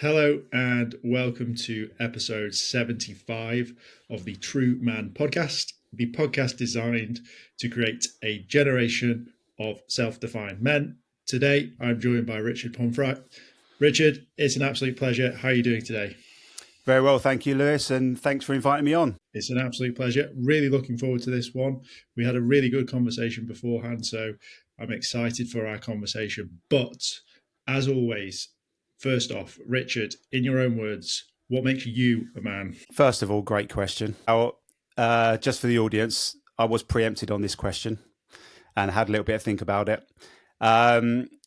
Hello and welcome to episode 75 of the TRUUMAN Podcast, the podcast designed to create a generation of self-defined men. Today, I'm joined by Richard Pomfrett. Richard, it's an absolute pleasure. How are you doing today? Very well, thank you, Lewis, and thanks for inviting me on. It's an absolute pleasure. Really looking forward to this one. We had a really good conversation beforehand, so I'm excited for our conversation. But as always, first off, Richard, in your own words, what makes you a man? First of all, great question. Just for the audience, I was preempted on this question and had a little bit of think about it.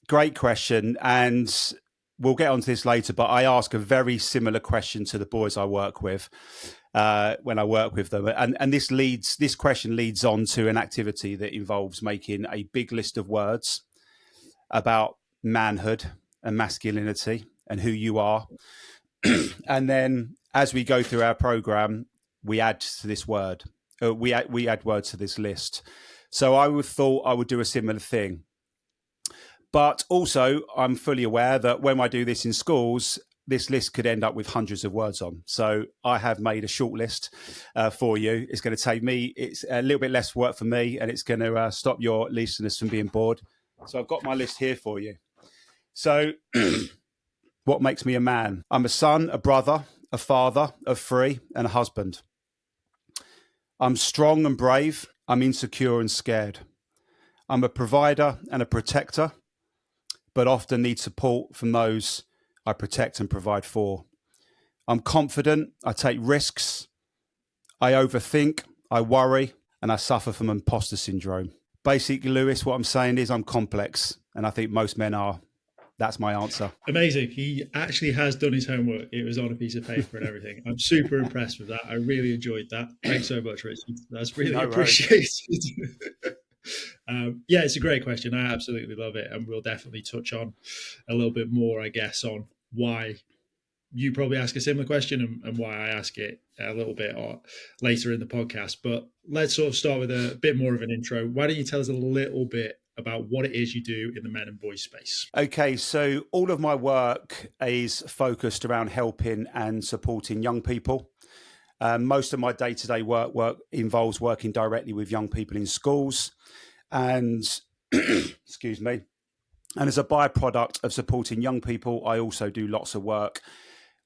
Great question, and we'll get onto this later, but I ask a very similar question to the boys I work with when I work with them. And this question leads on to an activity that involves making a big list of words about manhood and masculinity and who you are. And then as we go through our program, we add to this word. We add words to this list. So I thought I would do a similar thing. But also, I'm fully aware that when I do this in schools, this list could end up with hundreds of words on. So I have made a short list for you. It's going to take me, it's a little bit less work for me, and it's going to stop your listeners from being bored. So I've got my list here for you. So what makes me a man? I'm a son, a brother, a father of three, and a husband. I'm strong and brave. I'm insecure and scared. I'm a provider and a protector, but often need support from those I protect and provide for. I'm confident. I take risks. I overthink. I worry, and I suffer from imposter syndrome. Basically, Lewis, what I'm saying is I'm complex, and I think most men are. That's my answer. Amazing. He actually has done his homework. It was on a piece of paper and everything. I'm super impressed with that. I really enjoyed that. Thanks so much, Richard. That's really appreciated. Yeah, it's a great question. I absolutely love it. And we'll definitely touch on a little bit more, I guess, on why you probably ask a similar question and why I ask it a little bit later in the podcast. But let's sort of start with a bit more of an intro. Why don't you tell us a little bit about what it is you do in the men and boys space? Okay, so all of my work is focused around helping and supporting young people. Most of my day-to-day work involves working directly with young people in schools. And, excuse me, and as a byproduct of supporting young people, I also do lots of work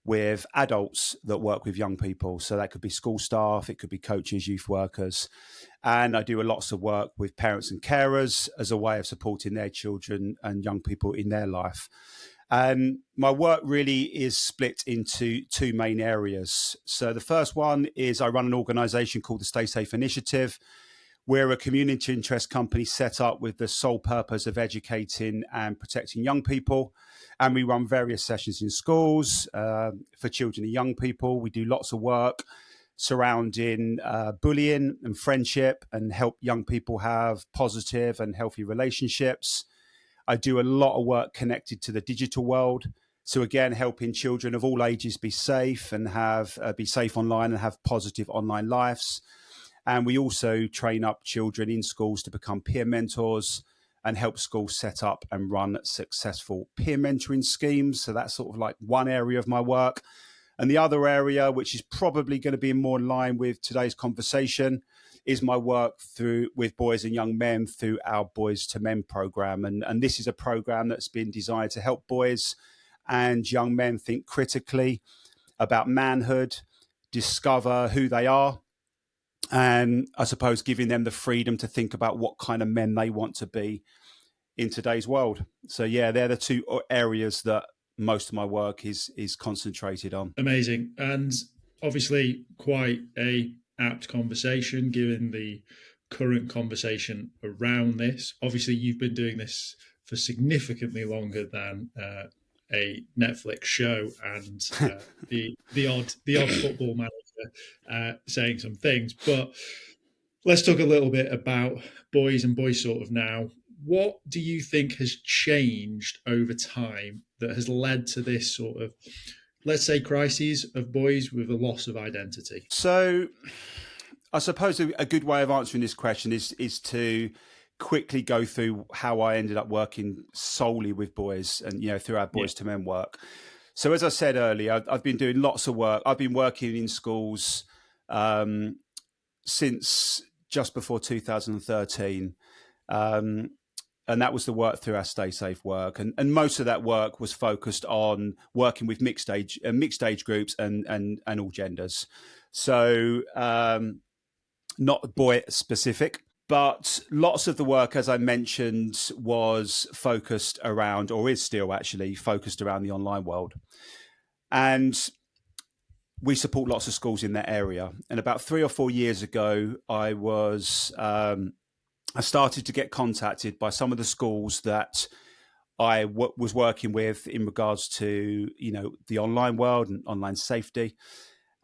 with adults that work with young people. So that could be school staff, it could be coaches, youth workers. And I do lots of work with parents and carers as a way of supporting their children and young people in their life. And my work really is split into two main areas. So the first one is I run an organisation called the Stay Safe Initiative. We're a community interest company set up with the sole purpose of educating and protecting young people. And we run various sessions in schools for children and young people. We do lots of work surrounding bullying and friendship and help young people have positive and healthy relationships. I do a lot of work connected to the digital world. So again, helping children of all ages be safe and be safe online and have positive online lives. And we also train up children in schools to become peer mentors and help schools set up and run successful peer mentoring schemes. So that's sort of like one area of my work. And the other area, which is probably going to be more in line with today's conversation, is my work with boys and young men through our Boys to Men program. And this is a program that's been designed to help boys and young men think critically about manhood, discover who they are, and I suppose giving them the freedom to think about what kind of men they want to be in today's world. So yeah, they're the two areas that most of my work is concentrated on. Amazing. And obviously quite a apt conversation given the current conversation around this. Obviously you've been doing this for significantly longer than a Netflix show and the odd football manager saying some things. But let's talk a little bit about boys and boys sort of now. What do you think has changed over time that has led to this sort of, let's say, crises of boys with a loss of identity? So I suppose a good way of answering this question is to quickly go through how I ended up working solely with boys and, through our Boys to Men work. So as I said earlier, I've been doing lots of work. I've been working in schools since just before 2013. And that was the work through our Stay Safe work. And most of that work was focused on working with mixed age groups and all genders. So not boy specific. But lots of the work, as I mentioned, was focused around, or is still actually focused around, the online world. And we support lots of schools in that area. And about 3 or 4 years ago, I started to get contacted by some of the schools that I was working with in regards to, the online world and online safety.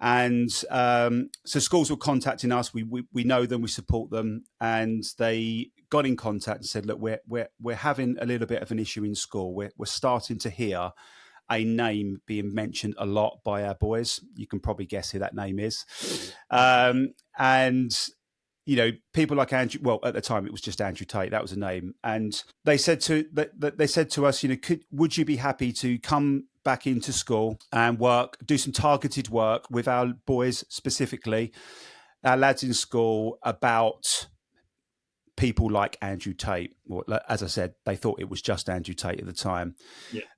And so schools were contacting us. We know them, we support them, and they got in contact and said, "Look, we're having a little bit of an issue in school. We're starting to hear a name being mentioned a lot by our boys. You can probably guess who that name is." And people like Andrew. Well, at the time it was just Andrew Tate. That was a name. And they said to us, would you be happy to come back into school and do some targeted work with our boys, specifically our lads in school, about people like Andrew Tate? Well, as I said, they thought it was just Andrew Tate at the time,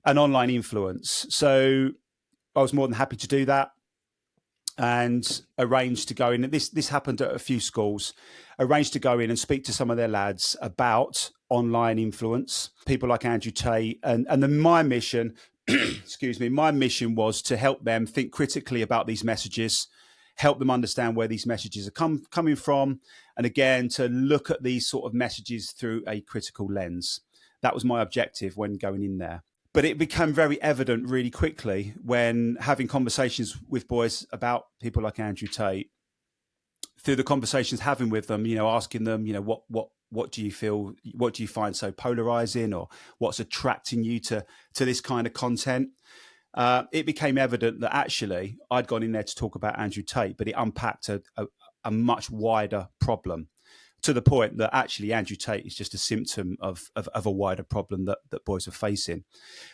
an online influence. So I was more than happy to do that, and arranged to go in. This happened at a few schools. Arranged to go in and speak to some of their lads about online influence, people like Andrew Tate, and then my mission. Excuse me. My mission was to help them think critically about these messages, help them understand where these messages are coming from, and again, to look at these sort of messages through a critical lens. That was my objective when going in there. But it became very evident really quickly when having conversations with boys about people like Andrew Tate, through the conversations having with them, asking them, what do you feel, what do you find so polarizing, or what's attracting you to this kind of content? It became evident that actually I'd gone in there to talk about Andrew Tate, but it unpacked a much wider problem, to the point that actually Andrew Tate is just a symptom of a wider problem that boys are facing.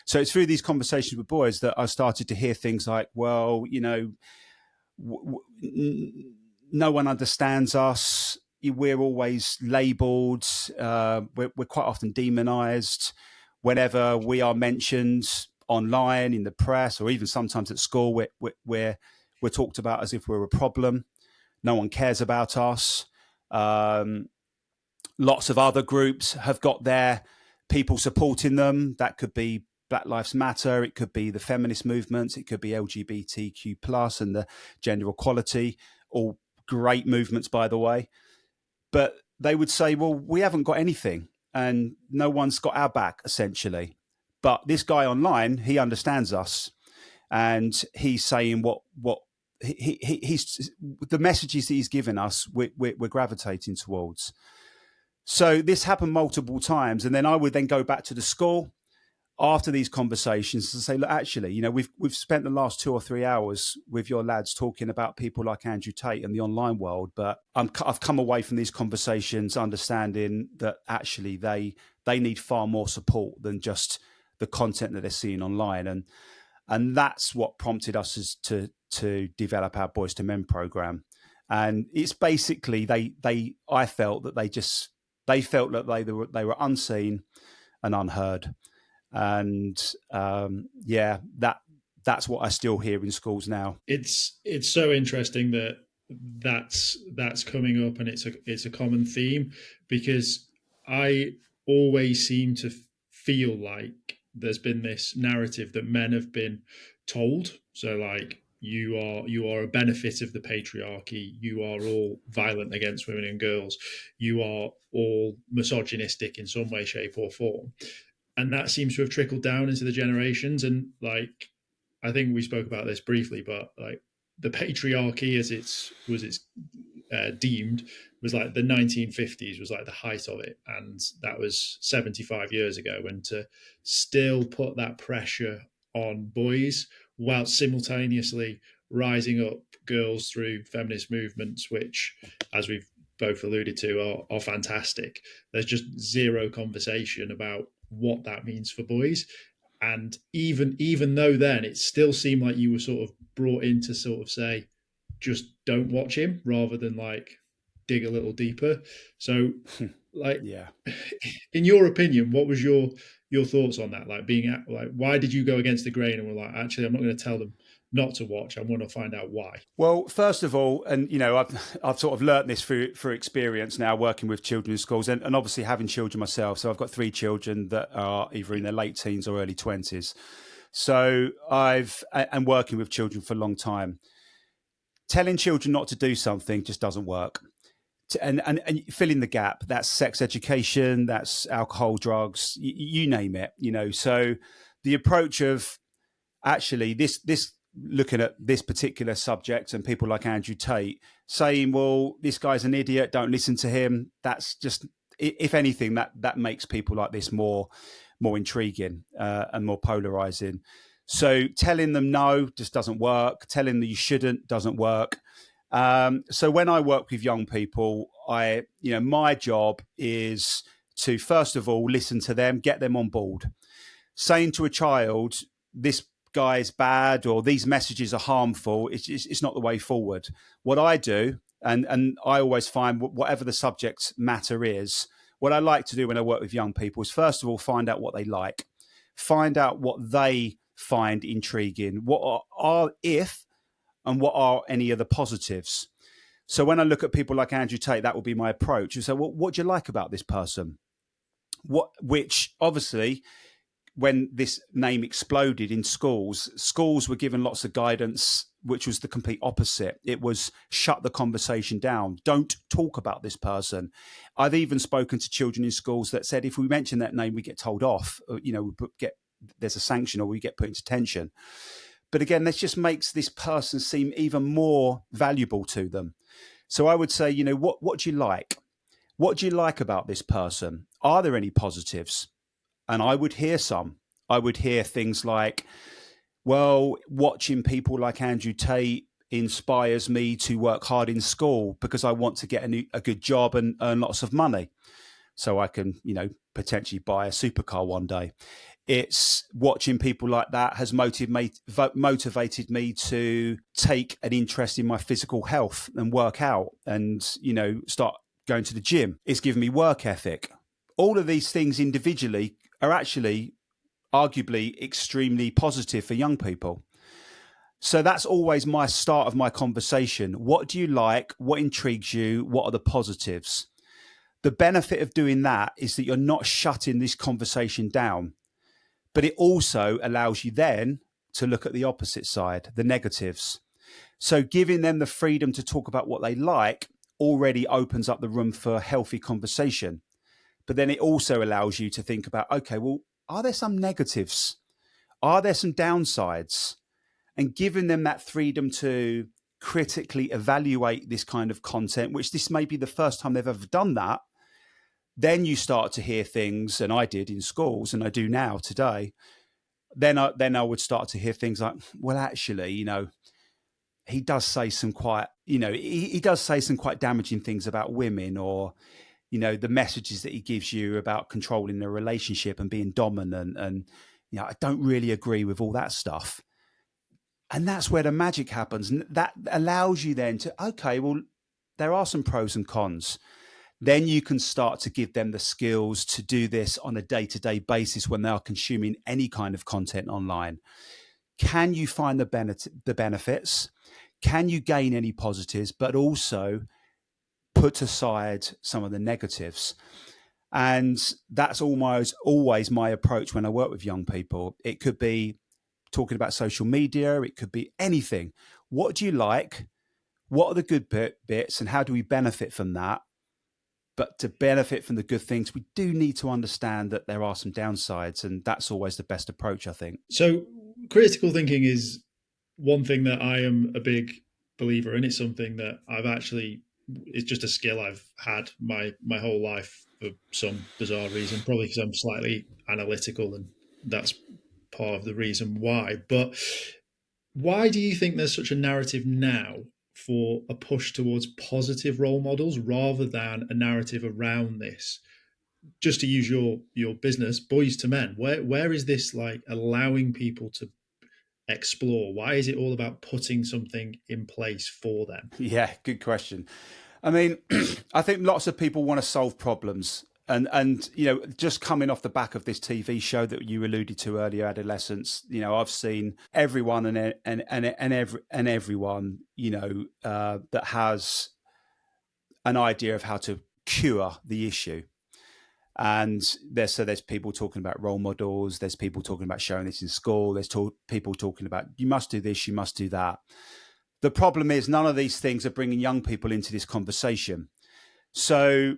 So it's through these conversations with boys that I started to hear things like, well, no one understands us. We're always labelled. We're quite often demonised. Whenever we are mentioned online, in the press, or even sometimes at school, we're talked about as if we're a problem. No one cares about us. Lots of other groups have got their people supporting them. That could be Black Lives Matter. It could be the feminist movements. It could be LGBTQ+ and the gender equality. All great movements, by the way. But they would say, well, we haven't got anything and no one's got our back, essentially. But this guy online, he understands us, and he's saying what he's the messages that he's given us, we're gravitating towards. So this happened multiple times, and then I would then go back to the school after these conversations and say, look, actually, we've spent the last 2 or 3 hours with your lads talking about people like Andrew Tate and the online world, but I've come away from these conversations understanding that actually they need far more support than just the content that they're seeing online, and that's what prompted us to develop our Boys to Men program. And it's basically I felt that they felt that they were unseen and unheard. And that's what I still hear in schools now. It's so interesting that's coming up, and it's a common theme, because I always seem to feel like there's been this narrative that men have been told. So like, you are a benefit of the patriarchy. You are all violent against women and girls. You are all misogynistic in some way, shape, or form. And that seems to have trickled down into the generations. And like, I think we spoke about this briefly, but like, the patriarchy, as it's deemed, was like the 1950s was like the height of it, and that was 75 years ago. And to still put that pressure on boys while simultaneously rising up girls through feminist movements, which, as we've both alluded to, are fantastic. There's just zero conversation about what that means for boys. And even though then it still seemed like you were sort of brought in to sort of say, just don't watch him rather than like dig a little deeper. So like, Yeah. in your opinion, what was your thoughts on that? Like why did you go against the grain and were like, actually, I'm not going to tell them not to watch. I want to find out why. Well, first of all, and I've sort of learnt this through experience now, working with children in schools, and obviously having children myself. So I've got 3 children that are either in their late teens or early 20s. So and working with children for a long time. Telling children not to do something just doesn't work. And fill in the gap. That's sex education, that's alcohol, drugs, you name it. So the approach of actually this looking at this particular subject and people like Andrew Tate saying, well, this guy's an idiot, don't listen to him. That's just, if anything, that makes people like this more intriguing and more polarizing. So telling them no just doesn't work. Telling them you shouldn't doesn't work. So when I work with young people, my job is to, first of all, listen to them, get them on board. Saying to a child, this guy's bad or these messages are harmful, it's not the way forward. What I do, and I always find whatever the subject matter is, what I like to do when I work with young people is, first of all, find out what they like, find out what they find intriguing, what are any of the positives. So when I look at people like Andrew Tate, that will be my approach. You say, well, what do you like about this person? Which obviously, when this name exploded in schools were given lots of guidance, which was the complete opposite. It was shut the conversation down. Don't talk about this person. I've even spoken to children in schools that said, if we mention that name, we get told off, there's a sanction or we get put into detention. But again, this just makes this person seem even more valuable to them. So I would say, what do you like? What do you like about this person? Are there any positives? And I would hear some. I would hear things like, well, watching people like Andrew Tate inspires me to work hard in school because I want to get a good job and earn lots of money so I can, potentially buy a supercar one day. It's watching people like that has motivated me to take an interest in my physical health and work out and, start going to the gym. It's given me work ethic. All of these things individually are actually arguably extremely positive for young people. So that's always my start of my conversation. What do you like? What intrigues you? What are the positives? The benefit of doing that is that you're not shutting this conversation down, but it also allows you then to look at the opposite side, the negatives. So giving them the freedom to talk about what they like already opens up the room for healthy conversation. But then it also allows you to think about, okay, well, are there some negatives? Are there some downsides? And giving them that freedom to critically evaluate this kind of content, which this may be the first time they've ever done that, then you start to hear things, and I did in schools, and I do now today. Then I would start to hear things like, well, actually, he does say some quite, he does say some quite damaging things about women, or, the messages that he gives you about controlling the relationship and being dominant. And, I don't really agree with all that stuff. And that's where the magic happens. And that allows you then to, okay, well, there are some pros and cons. Then you can start to give them the skills to do this on a day-to-day basis when they are consuming any kind of content online. Can you find the benefits? Can you gain any positives, but also put aside some of the negatives? And that's always my approach when I work with young people. It could be talking about social media. It could be anything. What do you like? What are the good bits? And how do we benefit from that? But to benefit from the good things, we do need to understand that there are some downsides, and that's always the best approach, I think. So critical thinking is one thing that I am a big believer in. It's something that it's just a skill I've had my whole life for some bizarre reason, probably because I'm slightly analytical, and that's part of the reason why. But why do you think there's such a narrative now for a push towards positive role models rather than a narrative around this just to use your business, Boys to Men, where is this like allowing people to explore? Why is it all about putting something in place for them? Yeah, good question. I mean, I think lots of people want to solve problems. And just coming off the back of this TV show that you alluded to earlier, Adolescence, I've seen everyone and everyone, that has an idea of how to cure the issue. And there's people talking about role models. There's people talking about showing this in school. There's people talking about you must do this, you must do that. The problem is none of these things are bringing young people into this conversation. So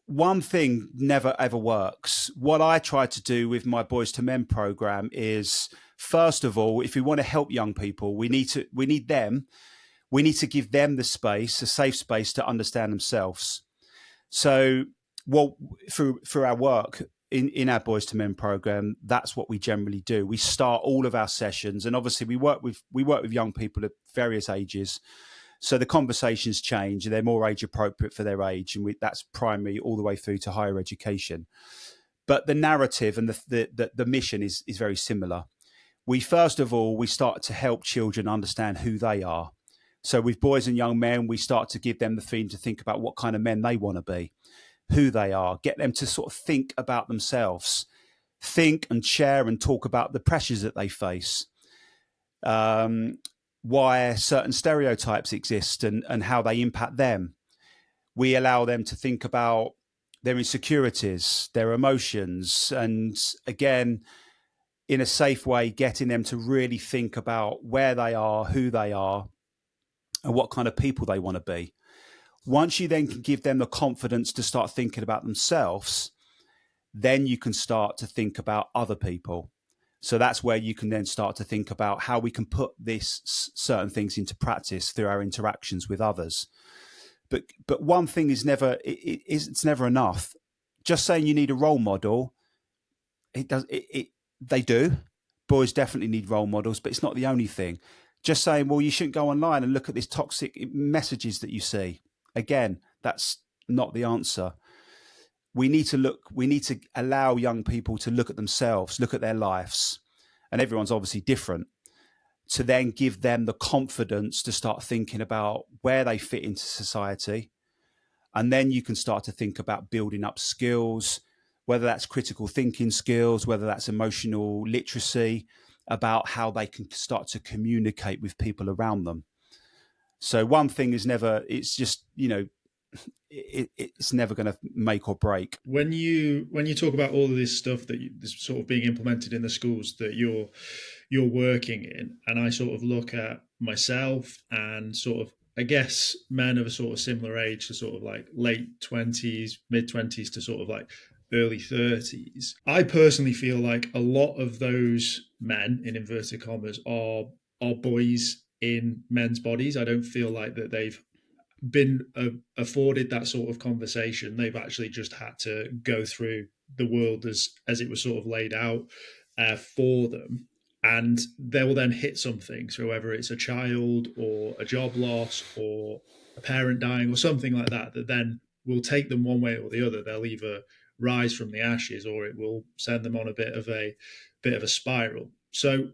one thing never ever works. What I try to do with my Boys to Men program is, first of all, if we want to help young people, we need to give them the space, a safe space to understand themselves. So, through our work in our Boys to Men program, that's what we generally do. We start all of our sessions, and obviously we work with young people at various ages. So the conversations change, and they're more age appropriate for their age, and that's primary all the way through to higher education. But the narrative and the mission is very similar. We first of all start to help children understand who they are. So with boys and young men, we start to give them the theme to think about what kind of men they want to be, who they are, get them to sort of think about themselves, think and share and talk about the pressures that they face, why certain stereotypes exist and how they impact them. We allow them to think about their insecurities, their emotions, and again, in a safe way, getting them to really think about where they are, who they are, and what kind of people they want to be. Once you then can give them the confidence to start thinking about themselves, then you can start to think about other people. So that's where you can then start to think about how we can put this certain things into practice through our interactions with others. But one thing is it's never enough. Just saying you need a role model, they do. Boys definitely need role models, but it's not the only thing. Just saying, well, you shouldn't go online and look at these toxic messages that you see. Again, that's not the answer. We need to allow young people to look at themselves, look at their lives, and everyone's obviously different, to then give them the confidence to start thinking about where they fit into society. And then you can start to think about building up skills, whether that's critical thinking skills, whether that's emotional literacy, about how they can start to communicate with people around them. So one thing is never, it's just, it's never going to make or break. When you talk about all of this stuff this sort of being implemented in the schools that you're working in, and I sort of look at myself and sort of, I guess, men of a sort of similar age to sort of like late 20s, mid 20s to sort of like early 30s. I personally feel like a lot of those men, in inverted commas, are boys in men's bodies. I don't feel like that they've been afforded that sort of conversation. They've actually just had to go through the world as it was sort of laid out for them. And they will then hit something. So whether it's a child or a job loss or a parent dying or something like that, that then will take them one way or the other. They'll either rise from the ashes or it will send them on a bit of a spiral. So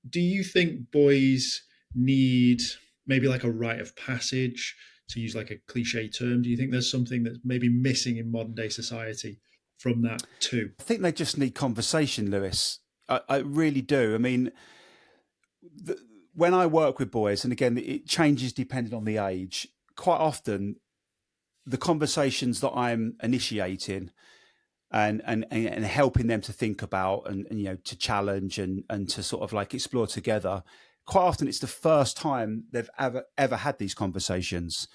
do you think boys need maybe like a rite of passage, to use like a cliche term? Do you think there's something that's maybe missing in modern day society from that too? I think they just need conversation, Lewis. I really do. I mean, when I work with boys, and again, it changes depending on the age, quite often the conversations that I'm initiating and helping them to think about and to challenge and to sort of like explore together, quite often it's the first time they've ever had these conversations.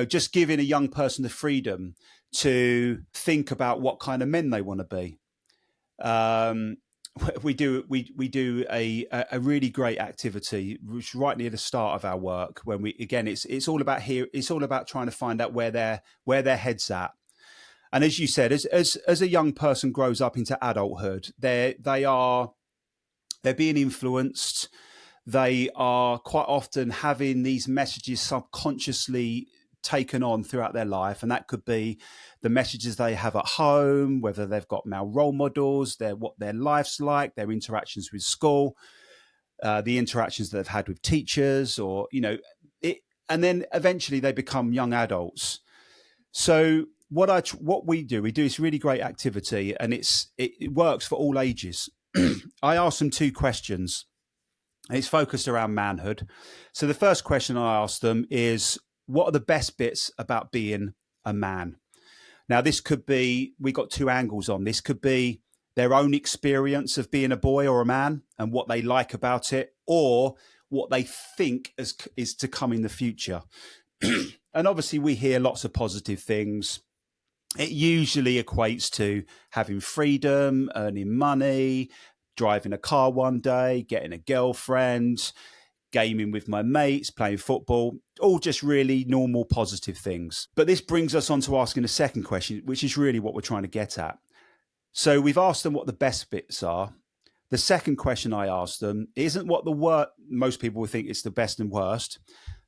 Just giving a young person the freedom to think about what kind of men they want to be. We do a really great activity, which right near the start of our work, when it's all about trying to find out where their head's at. And as you said, as a young person grows up into adulthood, they're being influenced. They are quite often having these messages subconsciously taken on throughout their life. And that could be the messages they have at home, whether they've got male role models, what their life's like, their interactions with school, the interactions that they've had with teachers, or, and then eventually they become young adults. So what we do this really great activity, and it works for all ages. I ask them 2 questions. It's focused around manhood. So the first question I ask them is, what are the best bits about being a man? Now, this could be, we got 2 angles on this. Could be their own experience of being a boy or a man and what they like about it, or what they think is to come in the future. And obviously we hear lots of positive things. It usually equates to having freedom, earning money, driving a car one day, getting a girlfriend, gaming with my mates, playing football, all just really normal, positive things. But this brings us on to asking a second question, which is really what we're trying to get at. So we've asked them what the best bits are. The second question I asked them isn't what most people would think is the best and worst.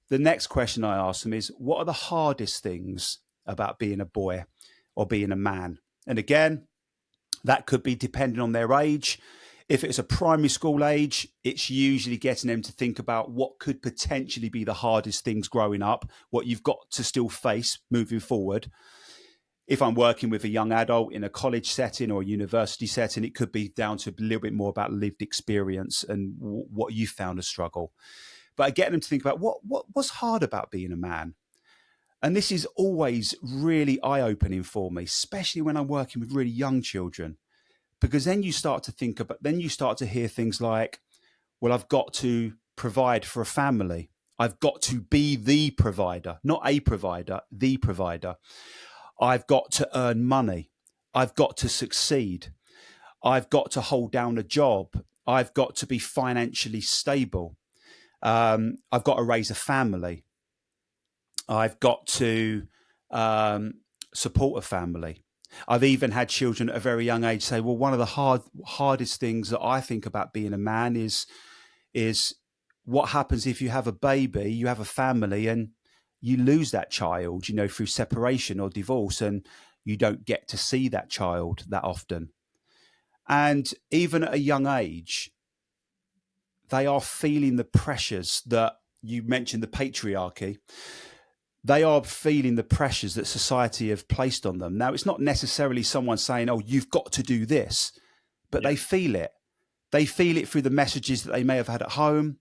The next question I asked them is, what are the hardest things about being a boy or being a man? And again, that could be depending on their age. If it's a primary school age, it's usually getting them to think about what could potentially be the hardest things growing up, what you've got to still face moving forward. If I'm working with a young adult in a college setting or a university setting, it could be down to a little bit more about lived experience and what you found a struggle. But I get them to think about what's hard about being a man. And this is always really eye-opening for me, especially when I'm working with really young children. Because then you start to hear things like, well, I've got to provide for a family. I've got to be the provider, not a provider, the provider. I've got to earn money. I've got to succeed. I've got to hold down a job. I've got to be financially stable. I've got to raise a family. I've got to support a family. I've even had children at a very young age say, well, one of the hardest things that I think about being a man is what happens if you have a baby, you have a family, and you lose that child, through separation or divorce, and you don't get to see that child that often. And even at a young age, they are feeling the pressures that you mentioned, the patriarchy. They are feeling the pressures that society have placed on them. Now, it's not necessarily someone saying, oh, you've got to do this, but they feel it. They feel it through the messages that they may have had at home.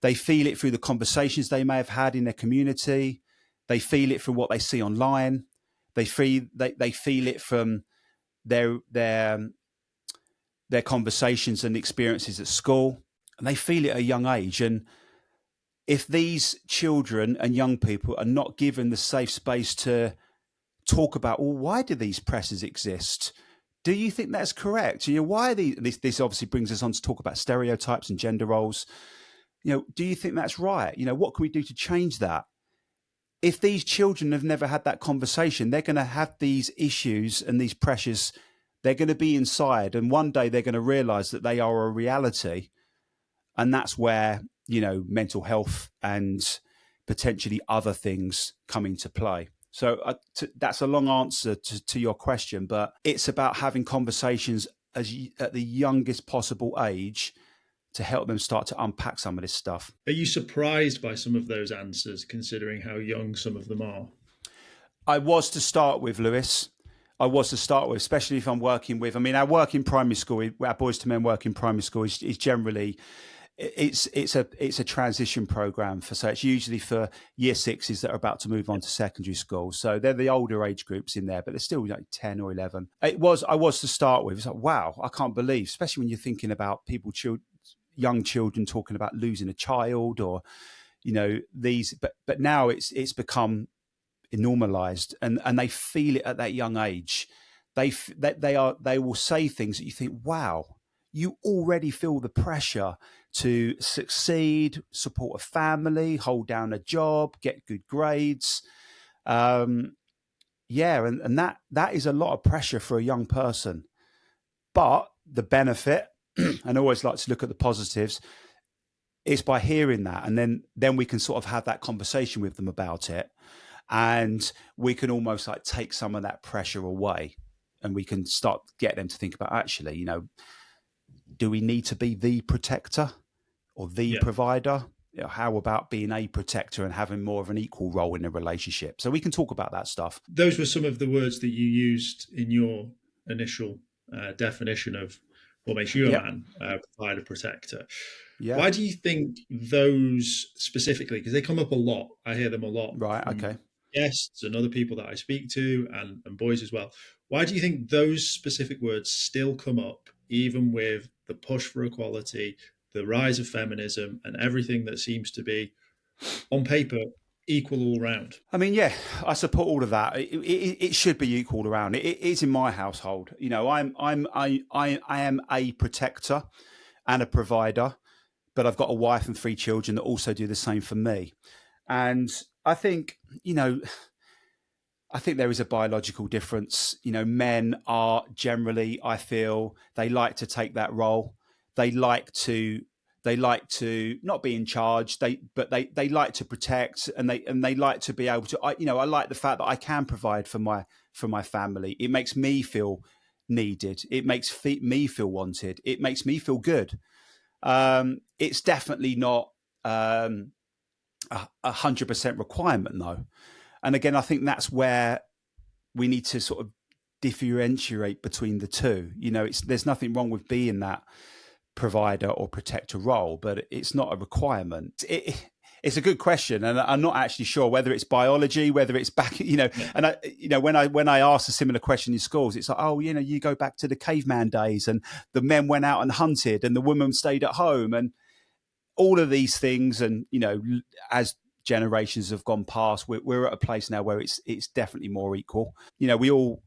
They feel it through the conversations they may have had in their community. They feel it from what they see online. They feel it from their conversations and experiences at school. And they feel it at a young age. And if these children and young people are not given the safe space to talk about, well, why do these pressures exist? Do you think that's correct? Why are these? This obviously brings us on to talk about stereotypes and gender roles. Do you think that's right? What can we do to change that? If these children have never had that conversation, they're going to have these issues and these pressures. They're going to be inside, and one day they're going to realize that they are a reality. And that's where, mental health and potentially other things come into play. So that's a long answer to your question, but it's about having conversations at the youngest possible age to help them start to unpack some of this stuff. Are you surprised by some of those answers, considering how young some of them are? I was to start with, Lewis. Especially if I'm working with, our work in primary school, our Boys to Men work in primary school is generally, it's a transition program so it's usually for year sixes that are about to move on to secondary school. So they're the older age groups in there, but they're still like 10 or 11. I was to start with. It's like, wow, I can't believe, especially when you're thinking about young children talking about losing a child or, these, but now it's become normalized and they feel it at that young age. They will say things that you think, wow, you already feel the pressure to succeed, support a family, hold down a job, get good grades. And that is a lot of pressure for a young person. But the benefit, and I always like to look at the positives, is by hearing that. And then we can sort of have that conversation with them about it. and we can almost like take some of that pressure away, and we can start get them to think about, actually, do we need to be the protector or the provider? How about being a protector and having more of an equal role in a relationship? So we can talk about that stuff. Those were some of the words that you used in your initial definition of what makes you a man, provider, protector. Yeah. Why do you think those specifically, because they come up a lot, I hear them a lot. Right, okay. Guests and other people that I speak to, and boys as well. Why do you think those specific words still come up, even with the push for equality, the rise of feminism, and everything that seems to be, on paper, equal all round? I mean, yeah, I support all of that. It should be equal all around. It is in my household. I am a protector and a provider, but I've got a wife and 3 children that also do the same for me. And I think, there is a biological difference. Men are generally, I feel, they like to take that role. They like to not be in charge. They like to protect, and they like to be able to. I like the fact that I can provide for my family. It makes me feel needed. It makes me feel wanted. It makes me feel good. It's definitely not 100% requirement, though. And again, I think that's where we need to sort of differentiate between the two. There's nothing wrong with being that provider or protector role, but it's not a requirement. It's a good question, and I'm not actually sure whether it's biology, whether it's back, And when I ask a similar question in schools, it's like, you go back to the caveman days, and the men went out and hunted, and the women stayed at home, and all of these things. And as generations have gone past, we're at a place now where it's definitely more equal. We all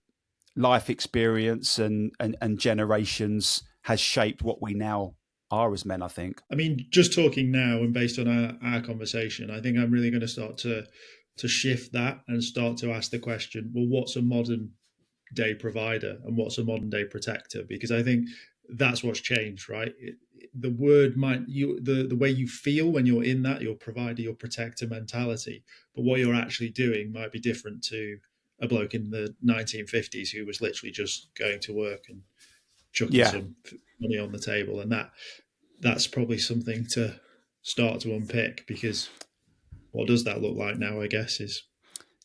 life experience and generations has shaped what we now are as men, I think. I mean, just talking now and based on our conversation, I think I'm really going to start to shift that and start to ask the question, well, what's a modern day provider and what's a modern day protector? Because I think that's what's changed, right? The word the way you feel when you're in that, your provider, your protector mentality, but what you're actually doing might be different to a bloke in the 1950s who was literally just going to work and chucking some money on the table. And that's probably something to start to unpick, because what does that look like now, I guess, is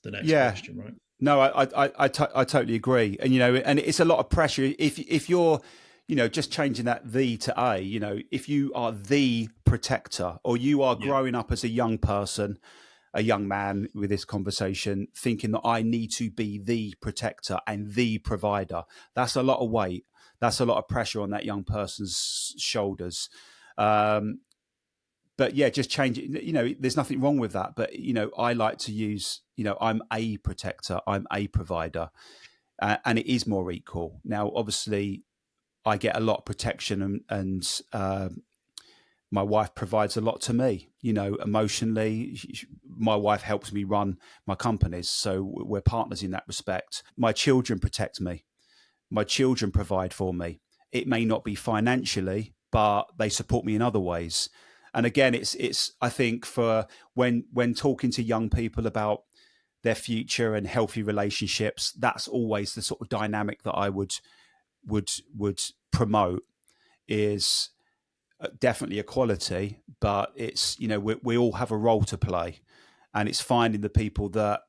the next question, right? No, I totally agree. And, and it's a lot of pressure. If you're, just changing that "the" to "a," if you are the protector, or you are growing up as a young person, a young man with this conversation, thinking that I need to be the protector and the provider, that's a lot of weight. That's a lot of pressure on that young person's shoulders. But yeah, just change it. There's nothing wrong with that. But, I like to use, I'm a protector, I'm a provider, and it is more equal. Now, obviously, I get a lot of protection, and my wife provides a lot to me, emotionally. My wife helps me run my companies. So we're partners in that respect. My children protect me. My children provide for me. It may not be financially, but they support me in other ways. And again, it's I think for when talking to young people about their future and healthy relationships, that's always the sort of dynamic that I would promote, is definitely equality, but it's, we all have a role to play, and it's finding the people that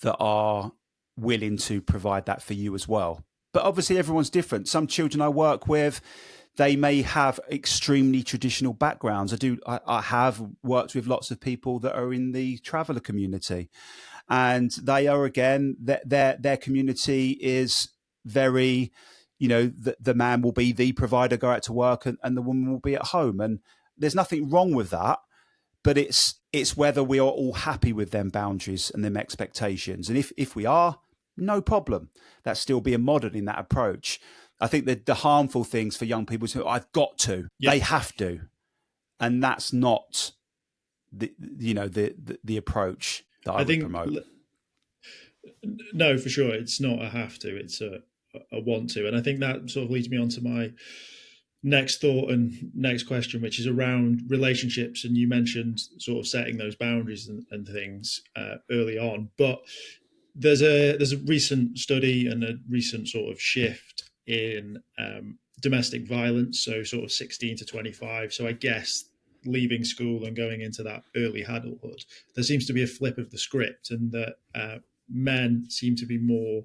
are willing to provide that for you as well. But obviously everyone's different. Some children I work with, they may have extremely traditional backgrounds. I have worked with lots of people that are in the traveller community, and they are, again, their community is very, the man will be the provider, go out to work, and the woman will be at home. And there's nothing wrong with that. But it's whether we are all happy with them boundaries and them expectations. And if we are, no problem. That's still being modern in that approach. I think that the harmful things for young people is, I've got to, they have to. And that's not the approach that I would promote. No, for sure. It's not a have to, it's a want to. And I think that sort of leads me on to next thought and next question, which is around relationships. And you mentioned sort of setting those boundaries and things early on, but there's a recent study and a recent sort of shift in domestic violence, so sort of 16 to 25. So I guess leaving school and going into that early adulthood, there seems to be a flip of the script, and that men seem to be more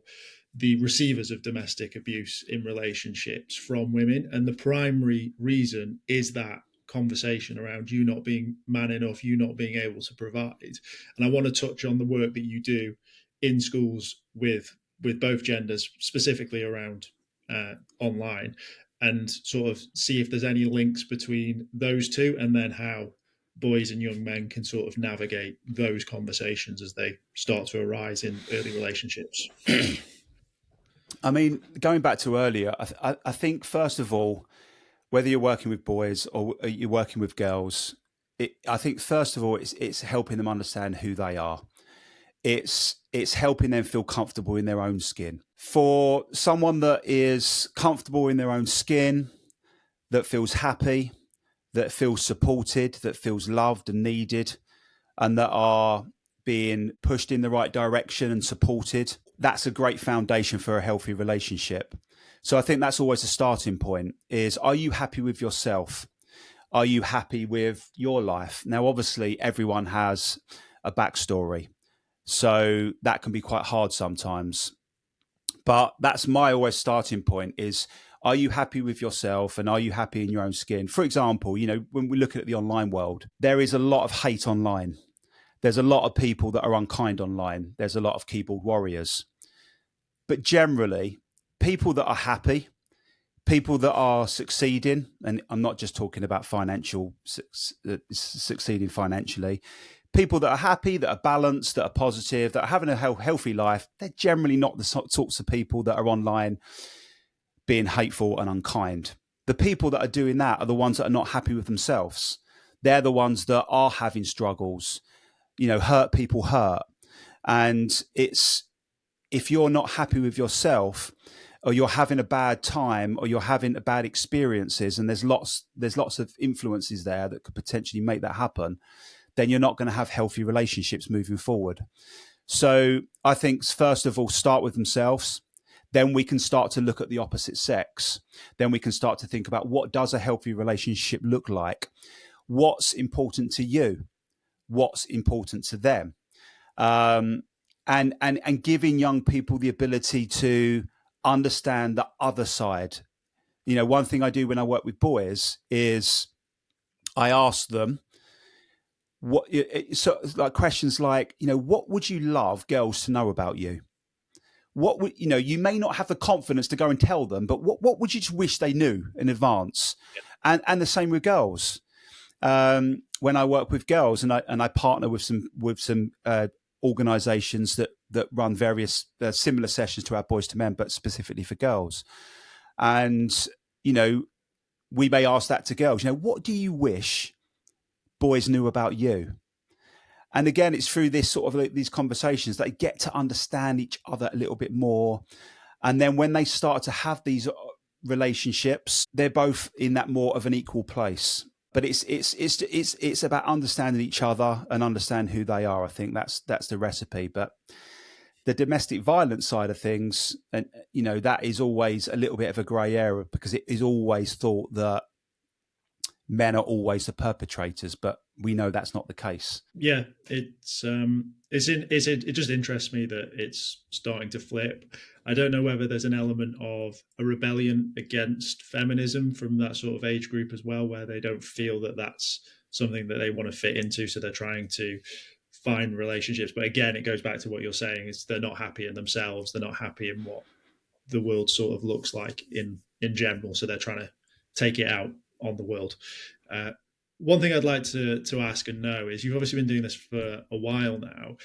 the receivers of domestic abuse in relationships from women. And the primary reason is that conversation around you not being man enough, you not being able to provide. And I want to touch on the work that you do in schools with both genders, specifically around online, and sort of see if there's any links between those two, and then how boys and young men can sort of navigate those conversations as they start to arise in early relationships. I mean, going back to earlier, I think, first of all, whether you're working with boys or you're working with girls, I think, first of all, it's helping them understand who they are. It's helping them feel comfortable in their own skin. For someone that is comfortable in their own skin, that feels happy, that feels supported, that feels loved and needed, and that are being pushed in the right direction and supported, that's a great foundation for a healthy relationship. So I think that's always a starting point, is, are you happy with yourself? Are you happy with your life? Now, obviously, everyone has a backstory, so that can be quite hard sometimes. But that's my always starting point, is, are you happy with yourself, and are you happy in your own skin? For example, when we look at the online world, there is a lot of hate online. There's a lot of people that are unkind online. There's a lot of keyboard warriors. But generally, people that are happy, people that are succeeding, and I'm not just talking about succeeding financially, people that are happy, that are balanced, that are positive, that are having a healthy life, they're generally not the sorts of people that are online being hateful and unkind. The people that are doing that are the ones that are not happy with themselves. They're the ones that are having struggles. Hurt people hurt. And if you're not happy with yourself, or you're having a bad time, or you're having bad experiences, and there's lots of influences there that could potentially make that happen, then you're not going to have healthy relationships moving forward. So I think, first of all, start with themselves. Then we can start to look at the opposite sex. Then we can start to think about, what does a healthy relationship look like? What's important to you? What's important to them? And giving young people the ability to understand the other side. One thing I do when I work with boys is I ask them questions like, what would you love girls to know about you? What would you may not have the confidence to go and tell them, but what would you just wish they knew in advance? Yeah. And the same with girls. When I work with girls, and I partner with some organisations that run various similar sessions to our Boys to Men, but specifically for girls. And we may ask that to girls. What do you wish boys knew about you? And again, it's through this sort of these conversations that they get to understand each other a little bit more. And then when they start to have these relationships, they're both in that more of an equal place. But it's about understanding each other and understand who they are. I think that's the recipe. But the domestic violence side of things, and that is always a little bit of a grey area, because it is always thought that men are always the perpetrators, but we know that's not the case. Yeah, it just interests me that it's starting to flip. I don't know whether there's an element of a rebellion against feminism from that sort of age group as well, where they don't feel that that's something that they want to fit into, so they're trying to find relationships. But again, it goes back to what you're saying, is they're not happy in themselves, they're not happy in what the world sort of looks like in general, so they're trying to take it out on the world. One thing I'd like to ask and know is, you've obviously been doing this for a while now.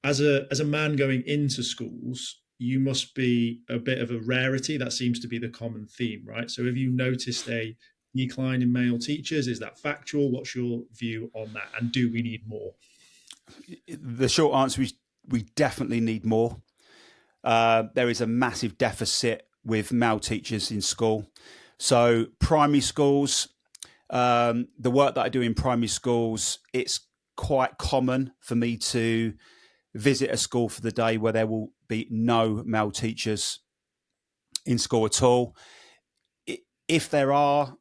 As a man going into schools, you must be a bit of a rarity. That seems to be the common theme, right? So have you noticed a decline in male teachers? Is that factual? What's your view on that? And do we need more? The short answer is, we definitely need more. There is a massive deficit with male teachers in school. So primary schools, the work that I do in primary schools, it's quite common for me to visit a school for the day where there will be no male teachers in school at all. If there are,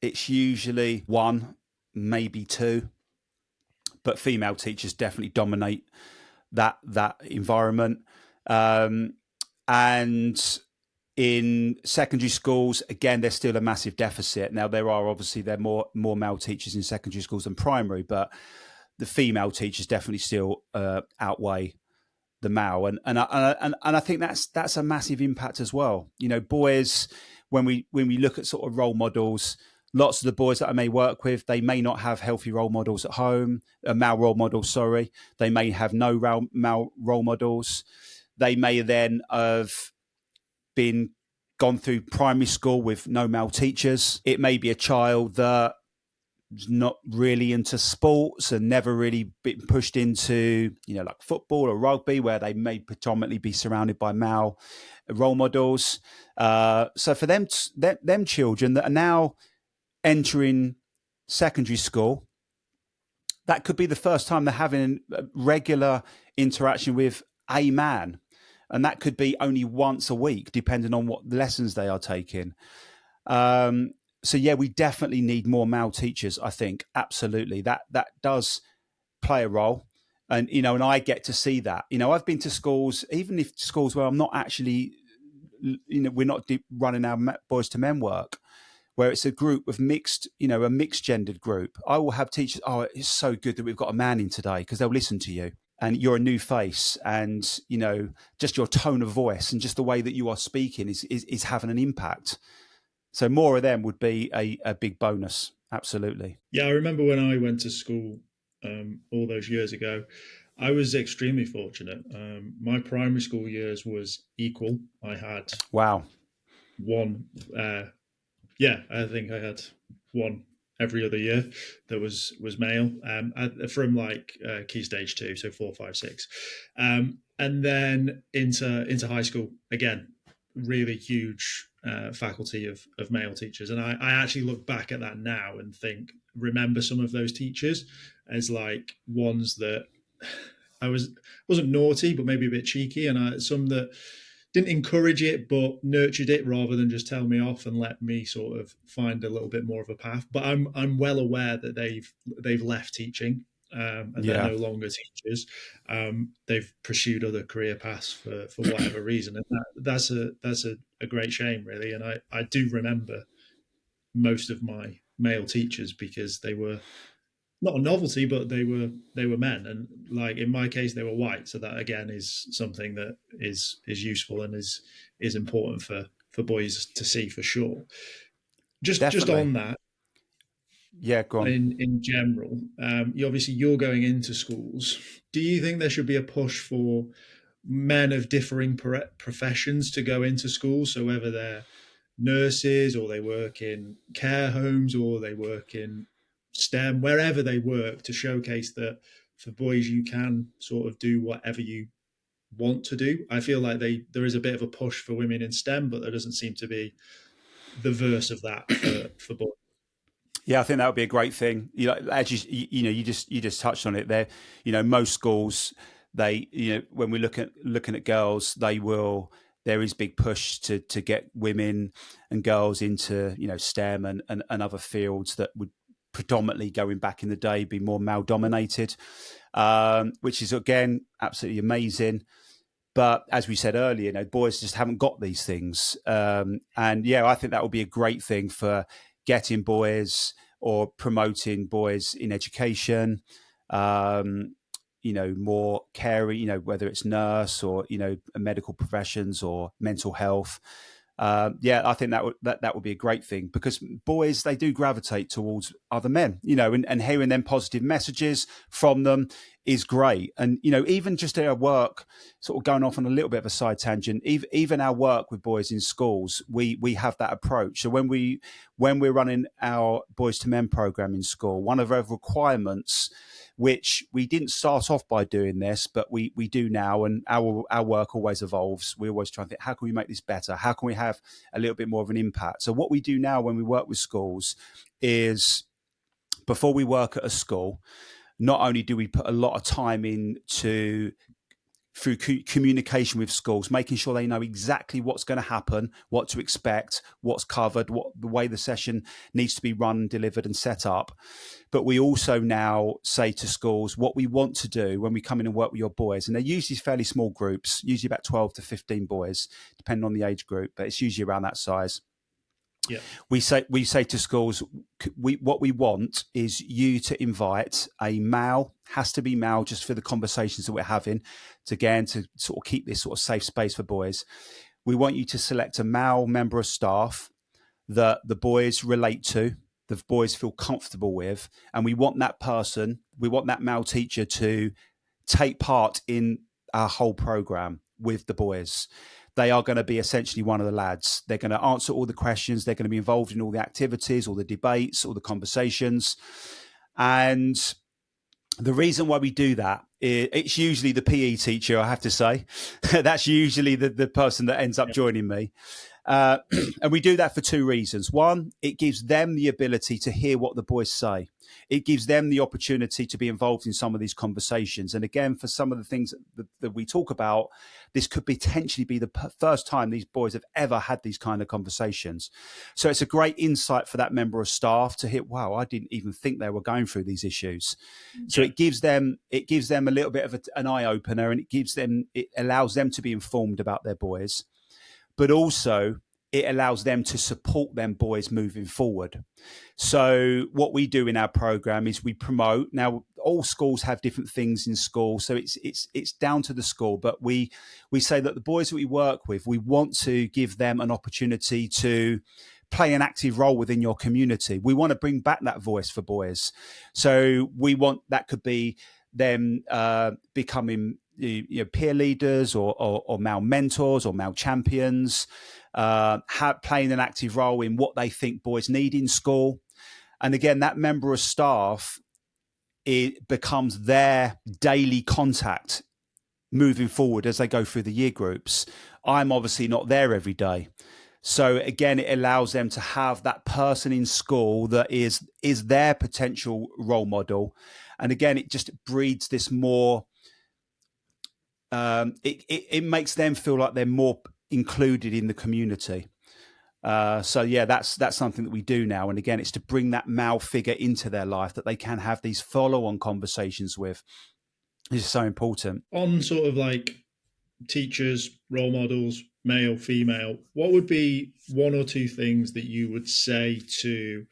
it's usually one, maybe two, but female teachers definitely dominate that environment. And in secondary schools, again, there's still a massive deficit. Now, there are more male teachers in secondary schools than primary, but the female teachers definitely still outweigh the male, and I think that's a massive impact as well. You know, boys, when we look at sort of role models, lots of the boys that I may work with, they may not have healthy role models at home, male role models. Sorry, they may have no male role models. They may then have gone through primary school with no male teachers. It may be a child that not really into sports and never really been pushed into, like football or rugby, where they may predominantly be surrounded by male role models. So for them children that are now entering secondary school, that could be the first time they're having a regular interaction with a man. And that could be only once a week, depending on what lessons they are taking. So yeah, we definitely need more male teachers. I think absolutely that does play a role, and and I get to see that. I've been to schools, even if schools where I'm not actually, we're not running our boys to men work, where it's a group of mixed, a mixed gendered group. I will have teachers. Oh, it's so good that we've got a man in today, because they'll listen to you, and you're a new face, and just your tone of voice and just the way that you are speaking is having an impact. So more of them would be a big bonus. Absolutely. Yeah, I remember when I went to school all those years ago, I was extremely fortunate. My primary school years was equal. I had one. I think I had one every other year that was male, from like key stage 2, so 4, 5, 6, and then into high school again. Really huge faculty of male teachers, and I actually look back at that now and remember some of those teachers as like ones that wasn't naughty, but maybe a bit cheeky, and some that didn't encourage it but nurtured it rather than just tell me off and let me sort of find a little bit more of a path. But I'm well aware that they've left teaching. And they're no longer teachers. They've pursued other career paths for whatever reason, and that's a great shame, really. And I do remember most of my male teachers because they were not a novelty, but they were men, and like in my case, they were white. So that again is something that is useful and is important for boys to see for sure. Just on that. Yeah, go on. In general, you're going into schools. Do you think there should be a push for men of differing professions to go into schools? So whether they're nurses or they work in care homes or they work in STEM, wherever they work, to showcase that for boys you can sort of do whatever you want to do. I feel like there is a bit of a push for women in STEM, but there doesn't seem to be the verse of that for boys. Yeah, I think that would be a great thing. As you just touched on it there. Most schools, they, when we're looking at girls, there is big push to get women and girls into, STEM and other fields that would predominantly, going back in the day, be more male dominated, which is again absolutely amazing. But as we said earlier, boys just haven't got these things. And yeah, I think that would be a great thing for getting boys or promoting boys in education, more caring, whether it's nurse or, medical professions or mental health. I think that would be a great thing, because boys, they do gravitate towards other men, and hearing them positive messages from them is great. And, even just our work, sort of going off on a little bit of a side tangent, even our work with boys in schools, we have that approach. So when we're running our Boys to Men program in school, one of our requirements, which we didn't start off by doing this, but we do now, and our work always evolves. We always try and think, how can we make this better? How can we have a little bit more of an impact? So what we do now when we work with schools is, before we work at a school, not only do we put a lot of time into through communication with schools, making sure they know exactly what's going to happen, what to expect, what's covered, what the way the session needs to be run, delivered and set up. But we also now say to schools what we want to do when we come in and work with your boys. And they're usually fairly small groups, usually about 12 to 15 boys, depending on the age group, but it's usually around that size. Yeah. We say to schools, what we want is you to invite a male, has to be male, just for the conversations that we're having, to sort of keep this sort of safe space for boys. We want you to select a male member of staff that the boys relate to, the boys feel comfortable with, and we want that male teacher to take part in our whole program with the boys. They are going to be essentially one of the lads. They're going to answer all the questions. They're going to be involved in all the activities, all the debates, all the conversations. And the reason why we do that, it's usually the PE teacher, I have to say. That's usually the person that ends up joining me. And we do that for two reasons. One, it gives them the ability to hear what the boys say. It gives them the opportunity to be involved in some of these conversations. And again, for some of the things that we talk about, this could potentially be the first time these boys have ever had these kind of conversations. So it's a great insight for that member of staff to hear, wow, I didn't even think they were going through these issues. So it gives them a little bit of an eye opener, and it allows them to be informed about their boys. But also it allows them to support them boys moving forward. So what we do in our program is we promote. Now, all schools have different things in school, so it's down to the school. But we say that the boys that we work with, we want to give them an opportunity to play an active role within your community. We want to bring back that voice for boys. So that could be them becoming peer leaders or male mentors or male champions, playing an active role in what they think boys need in school. And again, that member of staff, it becomes their daily contact moving forward as they go through the year groups. I'm obviously not there every day. So again, it allows them to have that person in school that is their potential role model. And again, it just breeds this more, it makes them feel like they're more included in the community. So yeah, that's something that we do now. And again, it's to bring that male figure into their life that they can have these follow-on conversations with. It's so important. On sort of like teachers, role models, male, female, what would be one or two things that you would say to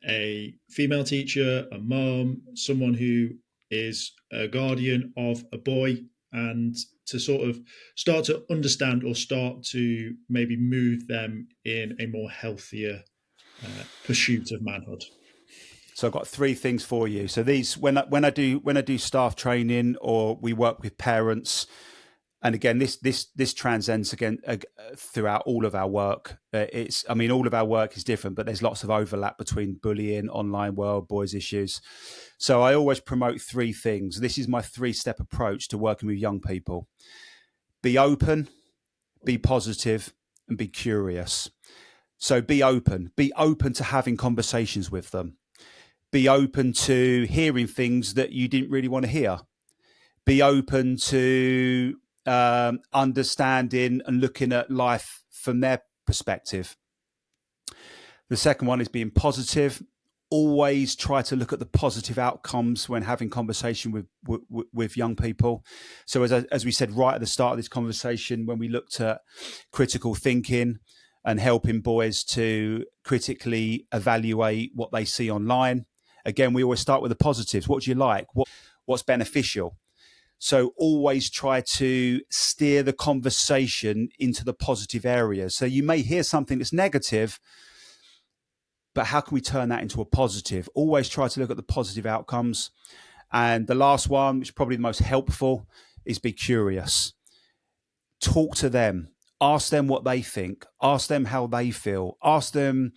a female teacher, a mum, someone who is a guardian of a boy, and to sort of start to understand or start to maybe move them in a more healthier pursuit of manhood? So I've got three things for you. So these, when I do staff training or we work with parents, and again, this transcends again throughout all of our work. All of our work is different, but there's lots of overlap between bullying, online world, boys issues. So I always promote three things. This is my 3-step approach to working with young people. Be open, be positive, and be curious. So be open to having conversations with them. Be open to hearing things that you didn't really want to hear. Be open to understanding and looking at life from their perspective. The second one is being positive. Always try to look at the positive outcomes when having conversation with young people. So as we said right at the start of this conversation, when we looked at critical thinking and helping boys to critically evaluate what they see online, again, we always start with the positives. What do you like? What's beneficial? So always try to steer the conversation into the positive areas. So you may hear something that's negative, but how can we turn that into a positive? Always try to look at the positive outcomes. And the last one, which is probably the most helpful, is be curious. Talk to them. Ask them what they think. Ask them how they feel. Ask them,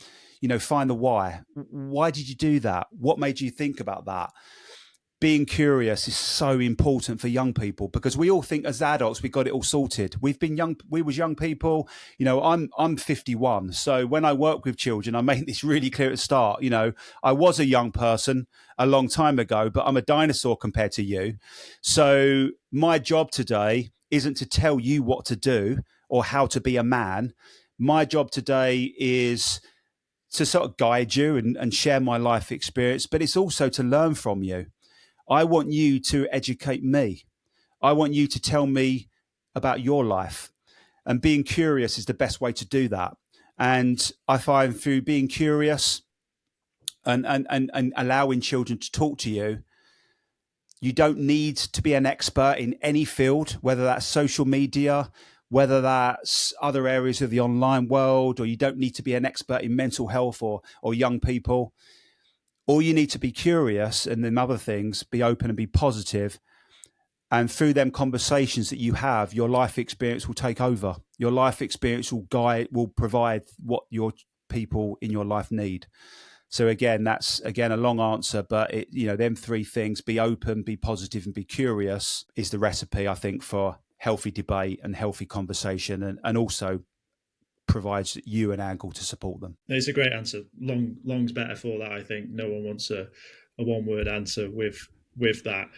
find the why. Why did you do that? What made you think about that? Being curious is so important for young people, because we all think as adults we got it all sorted. We was young people. I'm 51, so when I work with children, I make this really clear at the start. I was a young person a long time ago, but I'm a dinosaur compared to you. So my job today isn't to tell you what to do or how to be a man. My job today is to sort of guide you and share my life experience, but it's also to learn from you. I want you to educate me. I want you to tell me about your life. And being curious is the best way to do that. And I find through being curious and allowing children to talk to you, you don't need to be an expert in any field, whether that's social media, whether that's other areas of the online world, or you don't need to be an expert in mental health or young people. All you need to be curious, and then other things, be open and be positive. And through them conversations that you have, your life experience will take over. Your life experience will provide what your people in your life need. So again, that's a long answer, but them three things: be open, be positive, and be curious, is the recipe, I think, for healthy debate and healthy conversation, and also provides you an angle to support them. It's a great answer. Long's better for that. I think no one wants a one-word answer with that.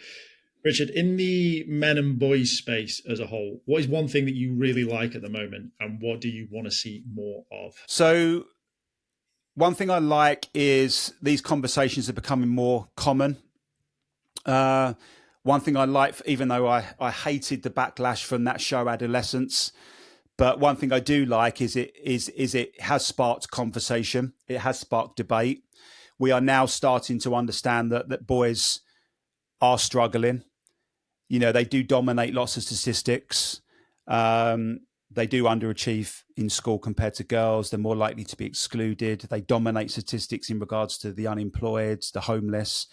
Richard, in the men and boys space as a whole, what is one thing that you really like at the moment, and what do you want to see more of? So one thing I like is these conversations are becoming more common. One thing I like, even though I hated the backlash from that show Adolescence, but one thing I do like is it has sparked conversation. It has sparked debate. We are now starting to understand that boys are struggling. They do dominate lots of statistics. They do underachieve in school compared to girls. They're more likely to be excluded. They dominate statistics in regards to the unemployed, the homeless,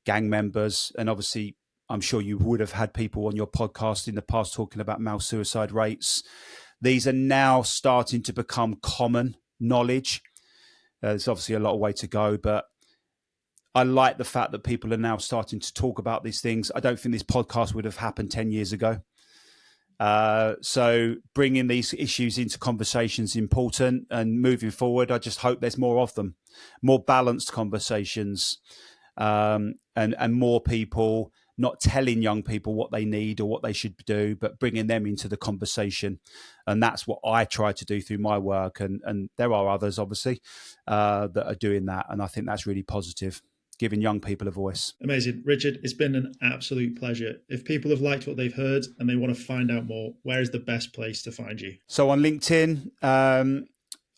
gang members. And obviously, I'm sure you would have had people on your podcast in the past talking about male suicide rates. These are now starting to become common knowledge. There's obviously a lot of way to go, but I like the fact that people are now starting to talk about these things. I don't think this podcast would have happened 10 years ago. So bringing these issues into conversation is important, and moving forward, I just hope there's more of them, more balanced conversations, and more people not telling young people what they need or what they should do, but bringing them into the conversation. And that's what I try to do through my work. And there are others, obviously, that are doing that. And I think that's really positive, giving young people a voice. Amazing. Richard, it's been an absolute pleasure. If people have liked what they've heard and they want to find out more, where is the best place to find you? So on LinkedIn,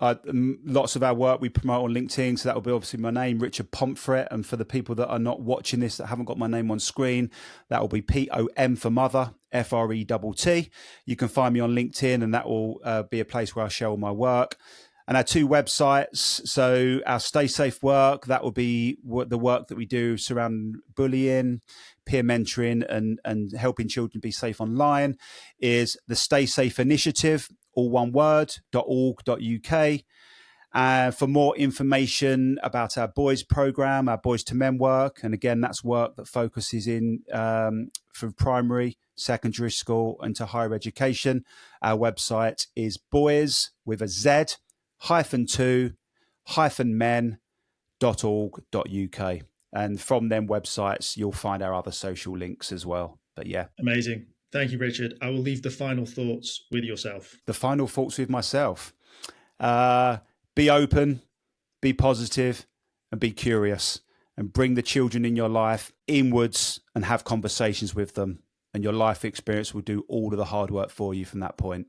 lots of our work we promote on LinkedIn. So that will be obviously my name, Richard Pomfrett. And for the people that are not watching this, that haven't got my name on screen, that will be POM for mother, FRETT. You can find me on LinkedIn, and that will be a place where I share all my work. And our two websites, so our Stay Safe work, that will be the work that we do surrounding bullying, peer mentoring, and helping children be safe online, is the Stay Safe Initiative, all one word, .org.uk. For more information about our boys program, our boys to men work, and again, that's work that focuses in from primary, secondary school, and to higher education. Our website is boys with a Z -men.org.uk. And from them websites, you'll find our other social links as well. But yeah. Amazing. Thank you, Richard. I will leave the final thoughts with yourself. The final thoughts with myself. Be open, be positive, and be curious. And bring the children in your life inwards and have conversations with them. And your life experience will do all of the hard work for you from that point.